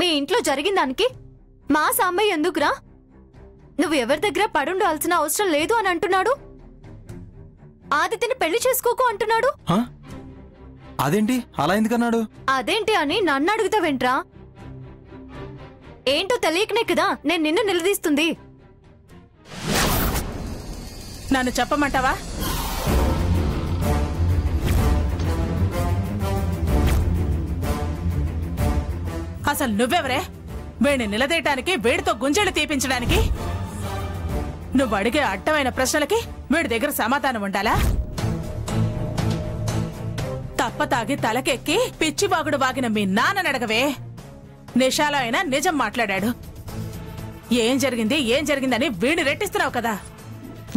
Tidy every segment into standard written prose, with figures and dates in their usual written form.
మీ ఇంట్లో జరిగిన దానికి మా సాంబయ్య ఎందుకురా? నువ్వు ఎవరి దగ్గర పడుండాల్సిన అవసరం లేదు అని అంటున్నాడు. ఆదిత్యని పెళ్లి చేసుకోకు అంటున్నాడు. అదేంటి అలా ఎందుకన్నాడు? అదేంటి అని నన్ను అడుగుతావేంట్రా? ఏంటో తెలియకనే కదా నేను నిన్ను నిలదీస్తుంది. నన్ను చెప్పమంటావా? అసలు నువ్వెవరే వీడిని నిలదీయటానికి, వీడితో గుంజలు తీపించడానికి? నువ్వు అడిగే అడ్డమైన ప్రశ్నలకి వీడి దగ్గర సమాధానం ఉండాలా? తప్పతాగి తలకెక్కి పిచ్చివాగుడు వాగిన మీ నాన్నని అడగవే. నిషాలో అయినా నిజం మాట్లాడాడు. ఏం జరిగిందని వీడిని రెట్టిస్తున్నావు కదా.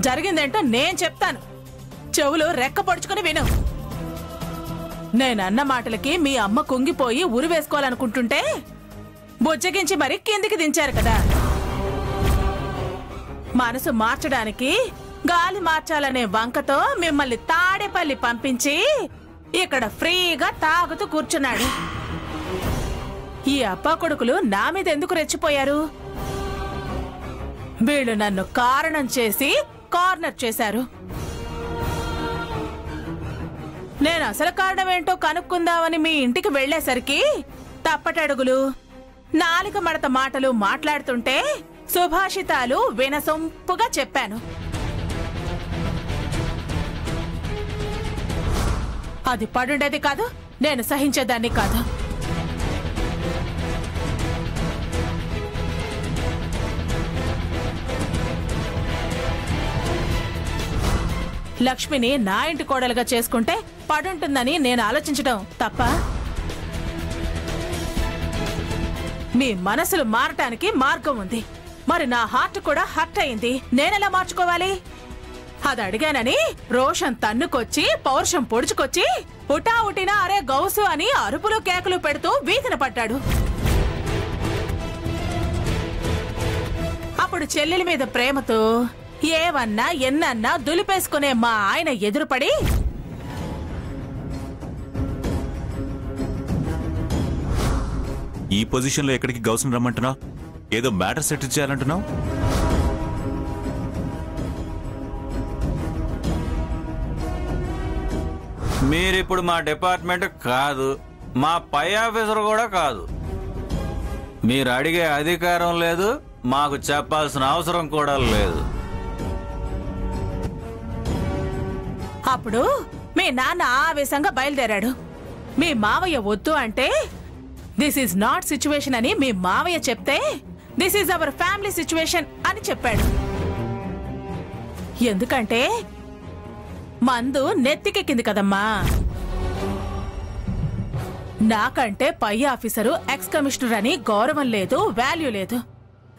జరిగిందేంటో నేను చెప్తాను, చెవులు రెక్క పొడుచుకుని విను. నేనన్న మాటలకి మీ అమ్మ కుంగిపోయి ఉరి వేసుకోవాలనుకుంటుంటే బుజ్జగించి మరీ కిందికి దించారు కదా. మనసు మార్చడానికి గాలి మార్చాలనే వంకతో మిమ్మల్ని తాడేపల్లి పంపించి ఇక్కడ ఫ్రీగా తాగుతూ కూర్చున్నాడు. ఈ అప్ప కొడుకులు నా మీద ఎందుకు రెచ్చిపోయారు? వీళ్ళు నన్ను కారణం చేసి కార్నర్ చేశారు. నేను అసలు కారణం ఏంటో కనుక్కుందామని మీ ఇంటికి వెళ్లేసరికి తప్పటడుగులు, నాలుక మడత మాటలు మాట్లాడుతుంటే సుభాషితాలు వినసొంపుగా చెప్పాను. అది పడుండేది కాదు, నేను సహించేదాన్ని కాదు. లక్ష్మిని నా ఇంటి కోడలుగా చేసుకుంటే పడుంటుందని నేను ఆలోచించడం తప్ప? మీ మనసులు మారటానికి మార్గం ఉంది. మరి నా హార్ట్ కూడా హర్ట్ అయింది. నేనెలా మార్చుకోవాలి? అది అడిగానని రోషన్ తన్నుకొచ్చి పౌరుషం పొడుచుకొచ్చి ఉటా ఉటినా అరే గౌసు అని అరుపులు కేకలు పెడుతూ వీధిన పడ్డాడు. అప్పుడు చెల్లెల మీద ప్రేమతో ఏవన్నా ఎన్నన్నా దులిపేసుకునే మా ఆయన ఎదురుపడి ఈ పొజిషన్లో ఎక్కడికి గౌసుని రమ్మంటున్నావు? ఏదో మ్యాటర్ సెటిల్ చేయాలంటున్నావు? మీరిప్పుడు మా డిపార్ట్మెంట్ కాదు, మా పై ఆఫీసర్ కూడా కాదు. మీరు అడిగే అధికారం లేదు, మాకు చెప్పాల్సిన అవసరం కూడా లేదు. అప్పుడు మీ నాన్న ఆవేశంగా బయలుదేరాడు. మీ మావయ్య వద్దు అంటే దిస్ ఈజ్ నాట్ సిచ్యువేషన్ అని మీ మావయ్య చెప్తే this is our family situation అని చెప్పాడు. ఎందుకంటే మందు నెత్తికెక్కింది కదమ్మా. నాకంటే పై ఆఫీసరు ఎక్స్ కమిషనర్ అని గౌరవం లేదు, వాల్యూ లేదు.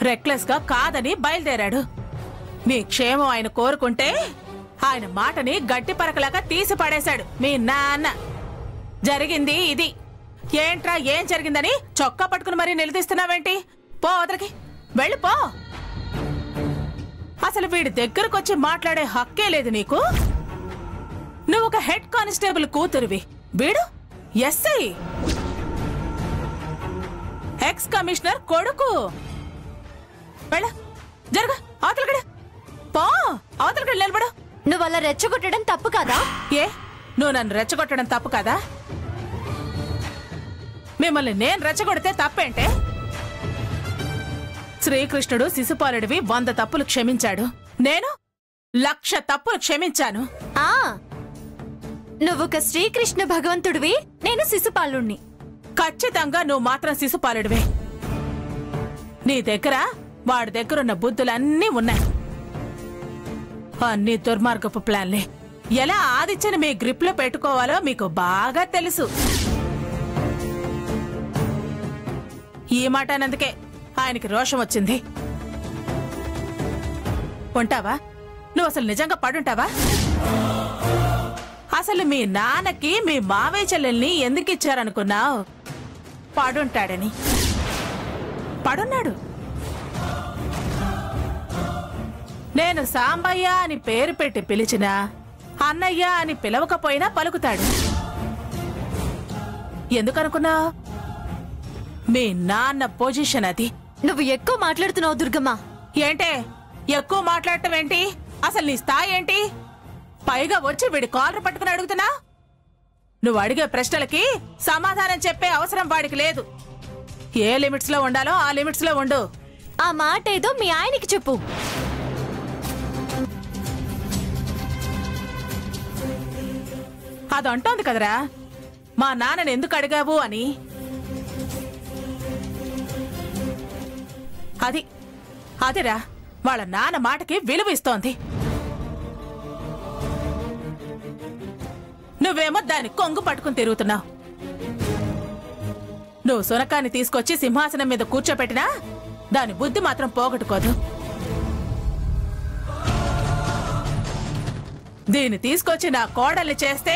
రెక్లెస్ గా కాదని బయలుదేరాడు. మీ క్షేమం ఆయన కోరుకుంటే ఆయన మాటని గట్టి పరకలాగా తీసి పడేశాడు మీ నాన్న. జరిగింది ఇది. ఏంట్రా ఏం జరిగిందని చొక్కా పట్టుకుని మరీ నిలదీస్తున్నావేంటి? పో వదలకి, వెళ్ళిపో. అసలు వీడి దగ్గరకొచ్చి మాట్లాడే హక్కే లేదు నీకు. నువ్వు ఒక హెడ్ కానిస్టేబుల్ కూతురువి, వీడు ఎస్ఐ, ఎక్స్ కమిషనర్ కొడుకు. వెళ్ళ, జరగ, అవతలగడ పో, అవతలగడ నిలబడు. నువ్వు అలా రెచ్చగొట్టడం తప్పు కాదా? ఏ, నువ్వు నన్ను రెచ్చగొట్టడం తప్పు కాదా? మిమ్మల్ని నేను రెచ్చగొడితే తప్పేంటే? శ్రీకృష్ణుడు శిశుపాలుడివి 100 తప్పులు క్షమించాడు. నేను 1,00,000 తప్పులు క్షమించాను. నువ్వొక శ్రీకృష్ణ భగవంతుడివి, నేను శిశుపాలుణ్ణి. ఖచ్చితంగా నువ్వు మాత్రం శిశుపాలుడివే. నీ దగ్గర వాడి దగ్గరున్న బుద్ధులన్నీ ఉన్నాయి. అన్ని దుర్మార్గపు ప్లాన్లే. ఎలా ఆదిత్యని మీ గ్రిప్ లో పెట్టుకోవాలో మీకు బాగా తెలుసు. ఈ మాట అన్నందుకే ఆయనకి రోషం వచ్చింది. ఉంటావా? నువ్వు అసలు నిజంగా పడుంటావా? అసలు మీ నాన్నకి మీ మావయ్య చెల్లెల్ని ఎందుకు ఇచ్చారనుకున్నావు? పడుంటాడని. పడున్నాడు. నేను సాంబయ్య అని పేరు పెట్టి పిలిచినా, అన్నయ్య అని పిలవకపోయినా పలుకుతాడు. ఎందుకనుకున్నావు? మీ నాన్న పొజిషన్ అది. నువ్వు ఎక్కువ మాట్లాడుతున్నావు దుర్గమ్మ. ఏంటే ఎక్కువ మాట్లాడటం ఏంటి? అసలు నీ స్థాయి ఏంటి? పైగా వచ్చి వీడి కాలర్ పట్టుకుని అడుగుతున్నా. నువ్వు అడిగే ప్రశ్నలకి సమాధానం చెప్పే అవసరం వాడికి లేదు. ఏ లిమిట్స్ లో ఉండాలో ఆ లిమిట్స్ లో ఉండు. ఆ మాట ఏదో మీ ఆయనకి చెప్పు. అది అంటోంది కదరా మా నాన్నని ఎందుకు అడిగావు అని. అదిరా వాళ్ళ నాన్న మాటకి విలువ ఇస్తోంది. నువ్వేమో దాన్ని కొంగు పట్టుకుని తిరుగుతున్నావు. నువ్వు సునకాన్ని తీసుకొచ్చి సింహాసనం మీద కూర్చోపెట్టినా దాని బుద్ధి మాత్రం పోగొట్టుకోదు. దీన్ని తీసుకొచ్చి నా కోడల్ని చేస్తే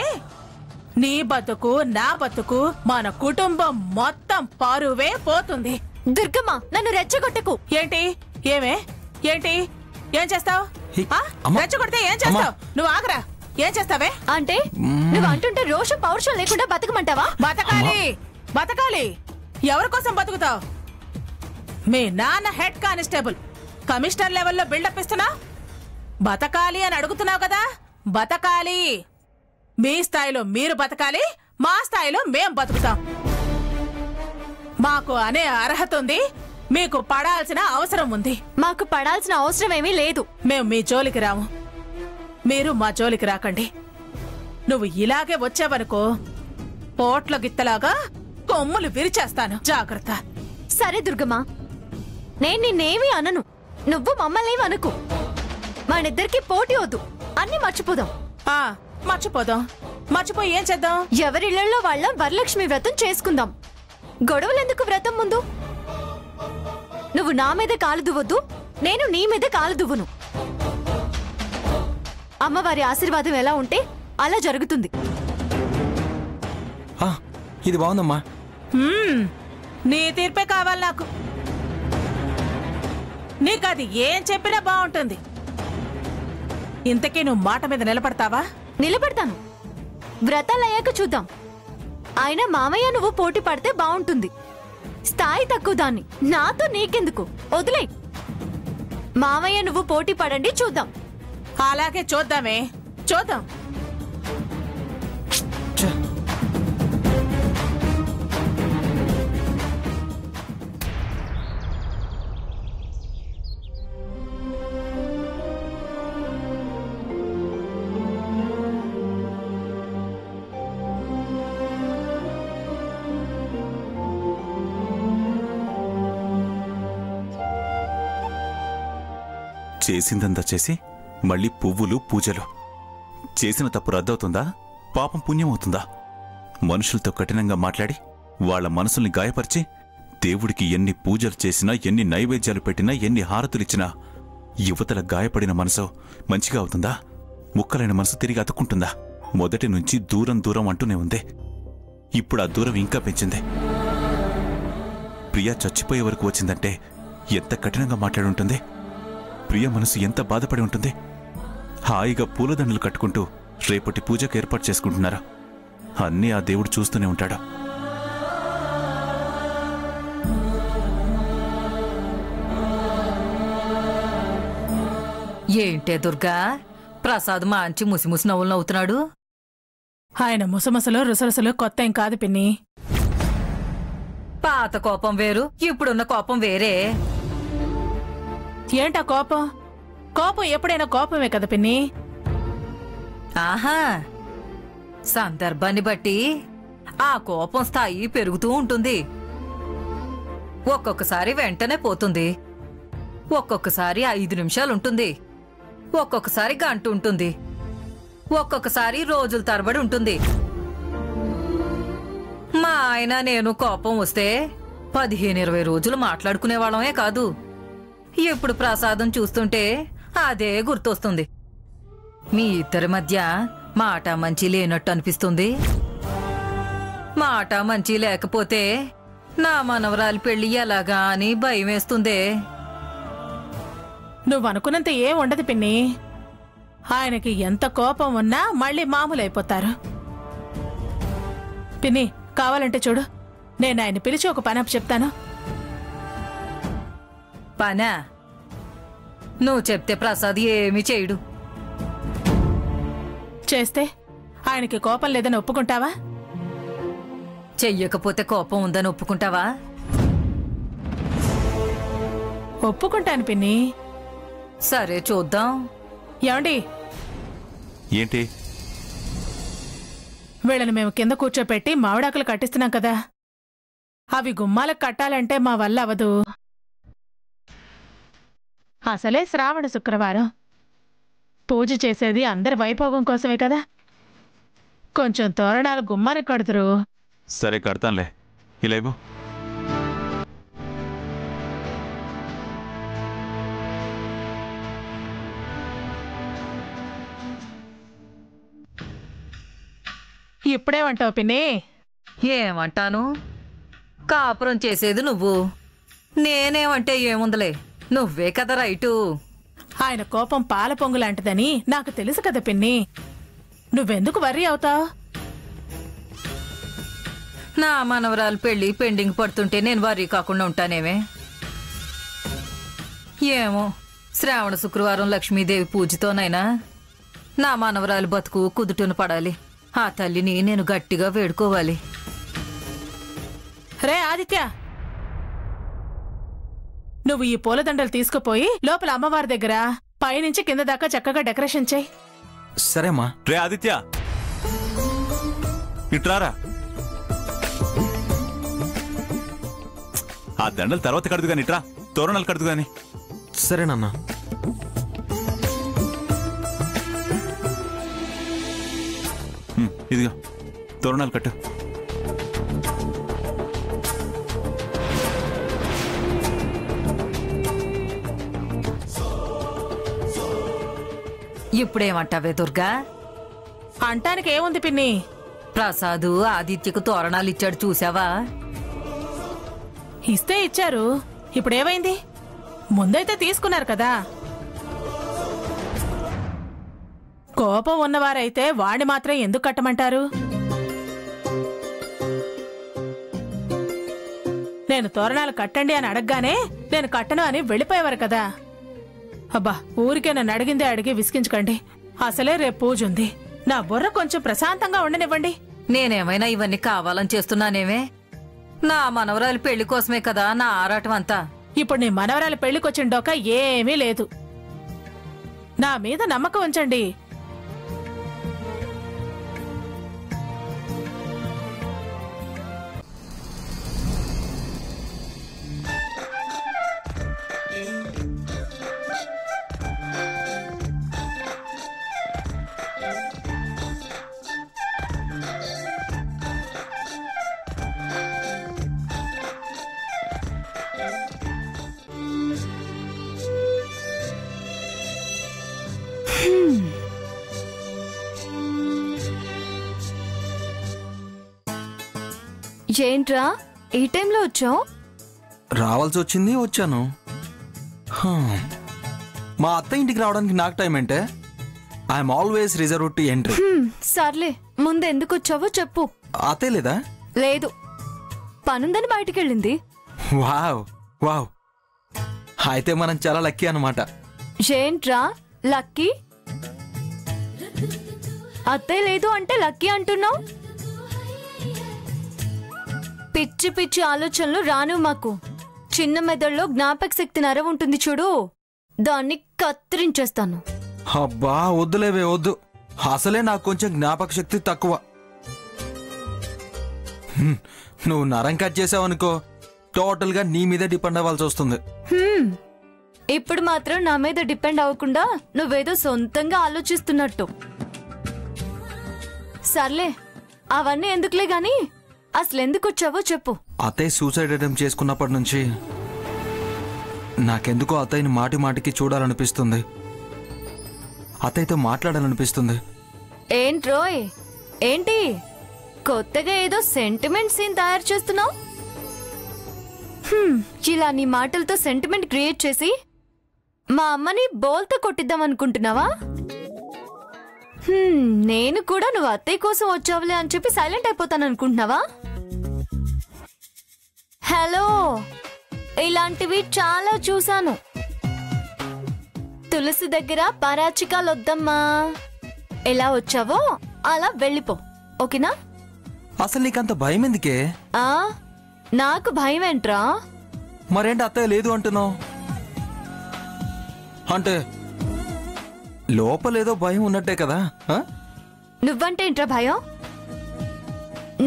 నీ బతుకు నా బతుకు మన కుటుంబం మొత్తం పరువే పోతుంది. దుర్గమ్మ నన్ను రెచ్చగొట్టకు. ఏంటి ఏంటి ఏం చేస్తావు? అమ్మా. రెచ్చగొడితే ఏం చేస్తావు? నువ్వు ఆగరా. ఏం చేస్తావే? అంటే నువ్వు అంటుంటే రోషం పౌరుషం లేకుండా బతకమంటావా? బతకాలి. ఎవరి కోసం బతుకుతావు? మీ నాన్న హెడ్ కానిస్టేబుల్ కమిషనర్ లెవెల్లో బిల్డప్ ఇస్తున్నా బతకాలి అని అడుగుతున్నావు కదా. బతకాలి. మీ స్థాయిలో మీరు బతకాలి, మా స్థాయిలో మేం బతుకుతాం. మాకు అనే అర్హత ఉంది, మీకు పడాల్సిన అవసరం ఉంది. మాకు పడాల్సిన అవసరం ఏమీ లేదు. మేం మీ జోలికి రాము, మీరు మా జోలికి రాకండి. నువ్వు ఇలాగే వచ్చావనుకో పోట్ల గిత్తలాగా కొమ్ములు విరిచేస్తాను. జాగ్రత్త. సరే దుర్గమ్మ, నేను నిన్నేమీ అనను, నువ్వు మమ్మల్ని అనుకు. మనిద్దరికి పోటీ వద్దు, అన్ని మర్చిపోదాం. మర్చిపోయి ఏం చేద్దాం? ఎవరిళ్లలో వాళ్ళ వరలక్ష్మి వ్రతం చేసుకుందాం. గొడవలెందుకు వ్రతం ముందు? నువ్వు నా మీద కాలు దువ్వద్దు, నేను నీ మీద కాలు దువ్వును. అమ్మవారి ఆశీర్వాదం ఎలా ఉంటే అలా జరుగుతుంది. ఇది బాగుందమ్మా. నీ తీర్పే కావాలి నాకు. నీకది ఏం చెప్పినా బాగుంటుంది. ఇంతకీ నువ్వు మాట మీద నిలబడతావా? నిలబడతాను. వ్రతాలయ్యాక చూద్దాం. అయినా మామయ్య నువ్వు పోటీ పడితే బాగుంటుంది. స్థాయి తక్కువ దాన్ని, నాతో నీకెందుకు, వదిలే. మామయ్య నువ్వు పోటీ పడండి, చూద్దాం. అలాగే చూద్దాం. చేసిందంతా చేసి మళ్ళీ పువ్వులు పూజలు. చేసిన తప్పు రద్దవుతుందా? పాపం పుణ్యమవుతుందా? మనుషులతో కఠినంగా మాట్లాడి వాళ్ల మనసుల్ని గాయపరిచి దేవుడికి ఎన్ని పూజలు చేసినా, ఎన్ని నైవేద్యాలు పెట్టినా, ఎన్ని హారతులిచ్చినా యువతల గాయపడిన మనసు మంచిగా అవుతుందా? ముక్కలైన మనసు తిరిగి అతుక్కుంటుందా? మొదటి నుంచి దూరం అంటూనే ఉంది. ఇప్పుడు ఆ దూరం ఇంకా పెంచింది. ప్రియా చచ్చిపోయే వరకు వచ్చిందంటే ఎంత కఠినంగా మాట్లాడుంటుంది? ప్రియ మనసు ఎంత బాధపడి ఉంటుంది? హాయిగా పూలదండలు కట్టుకుంటూ రేపటి పూజకు ఏర్పాటు చేసుకుంటున్నారా? అన్నీ ఆ దేవుడు చూస్తూనే ఉంటాడు. ఏంటే దుర్గా, ప్రసాద్ మంచి ముసిముసి నవ్వులు నవ్వుతున్నాడు. ఆయన ముసముసలు రుసరుసలు కొత్త ఏం కాదు పిన్ని. పాత కోపం వేరు, ఇప్పుడున్న కోపం వేరే. ఏంటా కోపం? కోపం ఎప్పుడైనా కోపమే కదా పిన్ని. ఆహా, సందర్భాన్ని బట్టి ఆ కోపం స్థాయి పెరుగుతూ ఉంటుంది. ఒక్కొక్కసారి వెంటనే పోతుంది, ఒక్కొక్కసారి 5 నిమిషాలుంటుంది, ఒక్కొక్కసారి గంట ఉంటుంది, ఒక్కొక్కసారి రోజుల తరబడి ఉంటుంది. మా ఆయన నేను కోపం వస్తే 15-20 రోజులు మాట్లాడుకునేవాళ్ళమే కాదు. ఇప్పుడు ప్రసాదం చూస్తుంటే అదే గుర్తొస్తుంది. మీ ఇద్దరి మధ్య మాట మంచి లేనట్టు అనిపిస్తుంది. మాట మంచి లేకపోతే నా మనవరాలి పెళ్లి ఎలాగా అని భయం వేస్తుందే. నువ్వనుకున్నంత ఏం ఉండదు పిన్ని. ఆయనకి ఎంత కోపం ఉన్నా మళ్ళీ మామూలైపోతారు. పిన్ని, కావాలంటే చూడు, నేను ఆయన పిలిచి ఒక పని అప్పు చెప్తాను. పనా? నువ్వు చెప్తే ప్రసాద్ ఏమీ చేయడు. చేస్తే ఆయనకి కోపం లేదని ఒప్పుకుంటావా? చెయ్యకపోతే కోపం ఉందని ఒప్పుకుంటావా? ఒప్పుకుంటాను పిన్ని. సరే చూద్దాం. ఏమండి, ఏంటి? వీళ్ళని మేము కింద కూర్చోపెట్టి మామిడాకులు కట్టిస్తున్నాం కదా, అవి గుమ్మాలకు కట్టాలంటే మా వల్ల అవదు. అసలే శ్రావణ శుక్రవారం, పూజ చేసేది అందరి వైభోగం కోసమే కదా. కొంచెం తోరణాలు గుమ్మానికి కడుతురు. సరే కడతానులే. ఇలాగో ఇప్పుడేమంటావు పిన్ని? ఏమంటాను? కాపురం చేసేది నువ్వు, నేనేమంటే ఏముందలే, నువ్వే కదా రైటు. ఆయన కోపం పాల పొంగులాంటిదని నాకు తెలుసు కదా పిన్ని. నువ్వెందుకు వర్రీ అవుతావు? నా మనవరాలు పెళ్లి పెండింగ్ పడుతుంటే నేను వర్రీ కాకుండా ఉంటానేమే? ఏమో, శ్రావణ శుక్రవారం లక్ష్మీదేవి పూజతోనైనా నా మనవరాలు బతుకు కుదుటను పడాలి. ఆ తల్లిని నేను గట్టిగా వేడుకోవాలి. రే ఆదిత్య, నువ్వు ఈ పూలదండలు తీసుకుపోయి లోపల అమ్మవారి దగ్గర పైనుంచి కింద దాకా చక్కగా డెకరేషన్ చేయి. సరేమ్మా. రే ఆదిత్య, ఇట్రారా. ఆ దండలు తర్వాత కడుదు గాని, ఇట్రా. తోరణాలు కడుదు గాని. సరేనన్నా. ఇదిగో తోరణాలు కట్టు. ఇప్పుడేమంటావే దుర్గా? అంటానికి ఏముంది పిన్ని? ప్రసాదు ఆదిత్యకు తోరణాలు ఇచ్చాడు, చూసావా? ఇస్తే ఇచ్చారు, ఇప్పుడేమైంది? ముందైతే తీసుకున్నారు కదా. కోపం ఉన్నవారైతే వాణ్ణి మాత్రం ఎందుకు కట్టమంటారు? నేను తోరణాలు కట్టండి అని అడగగానే నేను కట్టను అని వెళ్ళిపోయేవారు కదా. అబ్బా, ఊరికే నన్ను అడిగిందే అడిగి విసిగించకండి. అసలే రేపు పూజ ఉంది. నా బుర్ర కొంచెం ప్రశాంతంగా ఉండనివ్వండి. నేనేమైనా ఇవన్నీ కావాలని చేస్తున్నానేమే? నా మనవరాలి పెళ్లి కోసమే కదా నా ఆరాటం అంతా. ఇప్పుడు నీ మనవరాలి పెళ్లికొచ్చిన డోకా ఏమీ లేదు. నా మీద నమ్మకం ఉంచండి. ఏంట్రా ఈ టైంలో వచ్చావు? రావాల్సి వచ్చింది, వచ్చాను. మా అత్త ఇంటికి రావడానికి నాకు టైం అంటే I'm always reserve to entry. సర్లే, ముందు ఎందుకు వచ్చావో చెప్పు. అత్తే లేదా? లేదు, పనుందని బయటికెళ్ళింది. వావ్ వావ్, అయితే మనం చాలా లక్కీ అన్నమాట. ఏంట్రా లక్కీ? అత్తయ్య లేదు అంటే లక్కీ అంటున్నావు? పిచ్చి పిచ్చి ఆలోచనలు రాను మాకు. చిన్న మెదడులో జ్ఞాపక శక్తి నర ఉంటుంది చూడు, దాన్ని కత్తిరించేస్తాను. అబ్బా వద్దులేవే, వద్దు. అసలే నాకు కొంచెం జ్ఞాపక శక్తి తక్కువ. నువ్వు నరం కట్ చేసావనుకో, టోటల్ గా నీ మీదే డిపెండ్ అవ్వాల్సి వస్తుంది. ఇప్పుడు మాత్రం నా మీద డిపెండ్ అవ్వకుండా నువ్వేదో సొంతంగా ఆలోచిస్తున్నట్టు. సర్లే, అవన్నీ ఎందుకులే గాని అసలు ఎందుకు వచ్చావో చెప్పు. అత్తయ్య సూసైడ్ అటెంప్ట్ చేసుకున్నప్పటి నుంచి నాకెందుకో అత్తయ్యని మాటి మాటికి చూడాలనిపిస్తుంది, అత్తయ్యతో మాట్లాడాలనిపిస్తుంది. ఏంట్రోయ్, ఏంటి కొత్తగా ఏదో సెంటిమెంట్ సీన్ తయారు చేస్తున్నావు? ఇలా నీ మాటలతో సెంటిమెంట్ క్రియేట్ చేసి మా అమ్మని బోల్తో కొట్టిద్దాం అనుకుంటున్నావా? నేను కూడా నువ్వు అత్తయ్య కోసం వచ్చావులే అని చెప్పి సైలెంట్ అయిపోతాను అనుకుంటున్నావా? హలో, ఇలాంటివి చాలా చూశాను. తులసి దగ్గర పరాచికాలు వద్దమ్మా. ఎలా వచ్చావో అలా వెళ్ళిపో, ఓకేనా? అసలు నీకంత భయం ఎందుకే? నాకు భయం ఏంట్రా? మరేంటి అత్తయ్య లేదు అంటున్నావు? అంటే లోపలేదో భయం ఉన్నట్టే కదా? నువ్వంటే ఏంట్రా భయం?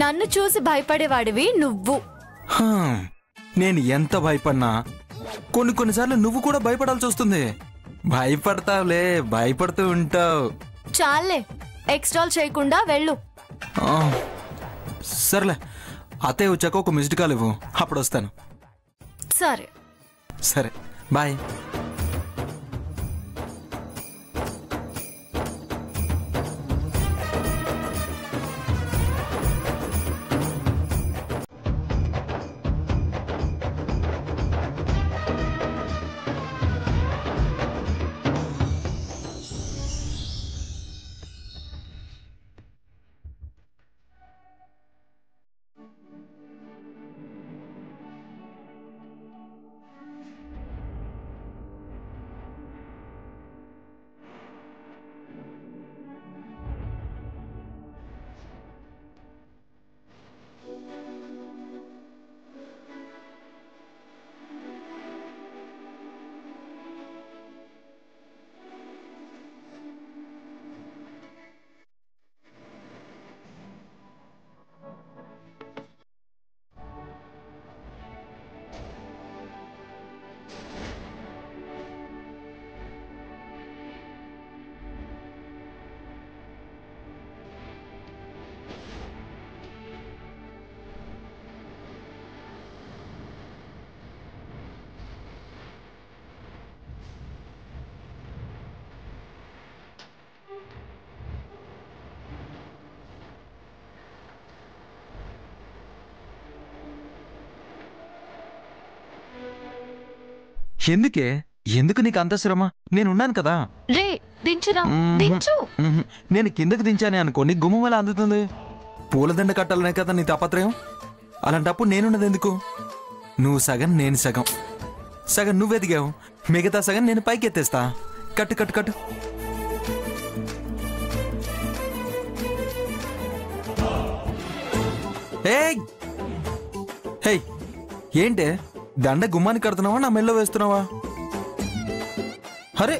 నన్ను చూసి భయపడేవాడివి నువ్వు. నేను ఎంత భయపడినా కొన్నిసార్లు నువ్వు కూడా భయపడాల్సి వస్తుంది. భయపడతావులే, భయపడుతూ ఉంటావు. చాలే, ఎక్స్ట్రాల్ చేయకుండా వెళ్ళు. సర్లే, అత్తయ్య వచ్చాక ఒక మిస్డ్ కాల్ ఇవ్వు, అప్పుడు వస్తాను. సరే సరే, బాయ్. ఎందుకే? ఎందుకు నీకు అంత శ్రమ? నేనున్నాను కదా. రే, దించురా, దించు. నేను కిందకి దించానే అనుకో, నీ గుమ్మం ఎలా అందుతుంది? పూలదండ కట్టాలనే కదా నీ తాపత్రయం. అలాంటప్పుడు నేనున్నది ఎందుకు? నువ్వు సగం, నేను సగం. సగం నువ్వు ఎదిగావు, మిగతా సగం నేను పైకి ఎత్తేస్తా. కట్టు కట్టు కట్టు. హే, ఏంటే దండ గుమ్మానికి కడుతున్నావా, నా మెల్లో వేస్తున్నావా? అరే,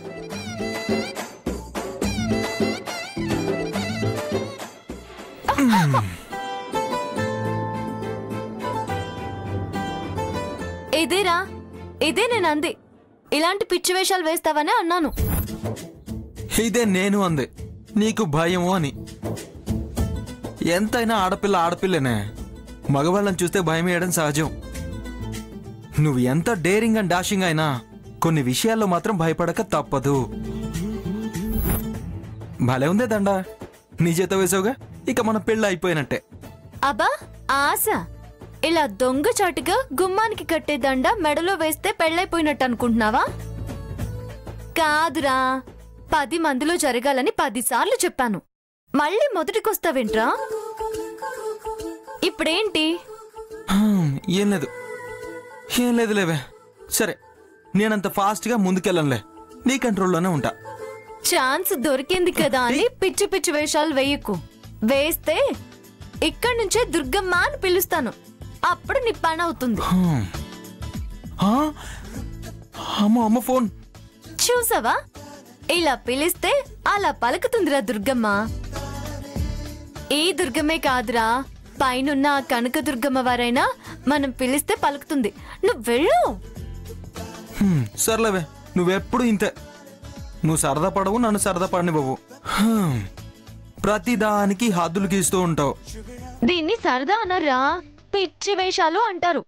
ఇదేరా, ఇదే నేను అంది. ఇలాంటి పిచ్చి వేషాలు వేస్తావని అన్నాను. ఇదే నేను అంది, నీకు భయము అని. ఎంతైనా ఆడపిల్ల ఆడపిల్లనే. మగవాళ్ళని చూస్తే భయం వేయడం సహజం. నువ్వు ఎంత డేరింగ్ అండ్ డాషింగ్ అయినా కొన్ని విషయాల్లో మాత్రం భయపడక తప్పదు. భలే ఉందే దండ, నీ చేత వేసావుగా, ఇక మన పెళ్ళి అయిపోయినట్టే. అబ్బా ఆశ, ఇలా దొంగచాటుగా గుమ్మానికి కట్టే దండ మెడలో వేస్తే పెళ్ళైపోయినట్టు అనుకుంటున్నావా? కాదురా, 10 మందిలో జరగాలని 10 సార్లు చెప్పాను. మళ్ళీ మొదటికొస్తావేంట్రా? ఇప్పుడేంటి? ఏం లేదు, ఏం లేదు లేవే. సరే, నేనంత ఫాస్ట్గా ముందుకెళ్ళనులే, నీ కంట్రోల్లోనే ఉంటా. ఛాన్స్ దొరికింది కదా అని పిచ్చి పిచ్చి వేషాలు వేయకు. వేస్తే ఇక్కడి నుంచే దుర్గమ్మ అని పిలుస్తాను, అప్పుడు నీ పని అవుతుంది. అమ్మ ఫోన్ చూసావా? ఇలా పిలిస్తే అలా పలుకుతుందిరా దుర్గమ్మ. ఈ దుర్గమ్మే కాదురా, పైనున్న ఆ కనక దుర్గమ్మ వారైనా మనం పిలిస్తే పలుకుతుంది. నువ్వు వెళ్ళు. సర్లేవే, నువ్వెప్పుడు ఇంతే. నువ్వు సరదా పడవు, నన్ను సరదా పడనివ్వవు. ప్రతిదానికి హద్దులు గీస్తూ ఉంటావు. దీన్ని సరదా అనరా, పిచ్చి వేషాలు అంటారు.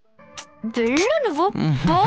వెళ్ళు నువ్వు. పో.